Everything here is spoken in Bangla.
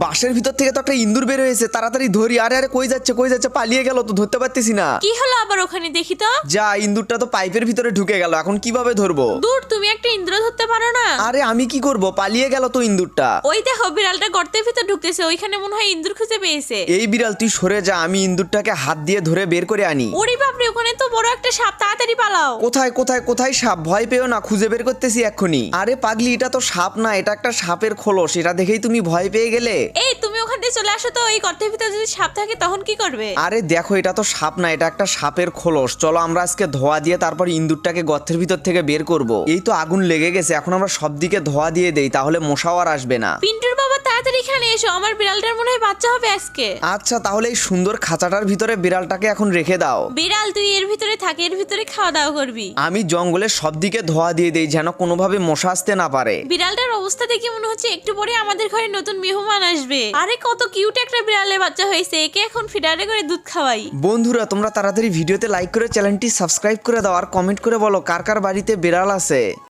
বাসের ভিতর থেকে তো একটা ইন্দুর বের হয়েছে, তাড়াতাড়ি ধরি। আরে আরে কই যাচ্ছে কই যাচ্ছে, পালিয়ে গেল তো, ধরতে পারতেছি না। কি হলো আবার ওখানে, দেখি তো। যা, ইন্দুরটা তো পাইপের ভিতরে ঢুকে গেল, এখন কিভাবে ধরবো? দূর, তুমি একটা ইন্দ্র ধরতে পারো না? আরে আমি কি করব, পালিয়ে গেল তো ইন্দুরটা। ওই দেখো বিড়ালটা গর্তের ভিতর ঢুকতেছে, ওইখানে মনে হয় ইন্দুর খুঁজে পেয়েছে। এই বিড়াল তুই সরে যা, আমি ইন্দুরটাকে হাত দিয়ে ধরে বের করে আনি। ওরে বাপরে, ওখানে তো বড় একটা সাপ, তাড়াতাড়ি পালাও। কোথায় কোথায় কোথায় সাপ? ভয় পেও না, খুঁজে বের করতেছি এক্ষুনি। আরে পাগলি, এটা তো সাপ না, এটা একটা সাপের খোলস, এটা দেখেই তুমি ভয় পেয়ে গেলে। এই তুমি ওখান থেকে চলে আসো তো, এই গর্তের ভিতর যদি সাপ থাকে তখন কি করবে? আরে দেখো, এটা তো সাপ না, এটা একটা সাপের খোলস। চলো আমরা আজকে ধোয়া দিয়ে তারপর ইন্দুরটাকে গর্তের ভিতর থেকে বের করব। এই তো আগুন লেগে গেছে, এখন আমরা সব দিকে ধোয়া দিয়ে দেই, তাহলে মশাও আর আসবে না। পিন্টুর বাবা তাড়াতাড়ি এখানে এসো, আমার বিড়ালটার মনে হয় বাচ্চা হবে আজকে। আচ্ছা, তাহলে এই সুন্দর খাঁচাটার ভিতরে বিড়ালটাকে এখন রেখে দাও। বিড়াল তুই এর ভিতরে থাকে, এর ভিতরে খাওয়া দাওয়া করবি। আমি জঙ্গলের সব দিকে ধোয়া দিয়ে দেই, যেন কোনোভাবে মশা আসতে না পারে। বিড়ালটার অবস্থা দেখে মনে হচ্ছে একটু পরে আমাদের ঘরে নতুন মেহমান আসবে। আরে কত কিউট একটা বিড়ালের বাচ্চা হয়েছে, একে এখন ফিডারে করে দুধ খাওয়াই। বন্ধুরা, তোমরা তাড়াতাড়ি ভিডিওতে লাইক করে চ্যানেলটি সাবস্ক্রাইব করে দাও, আর কমেন্ট করে বলো কার কার বাড়িতে বিড়াল আছে।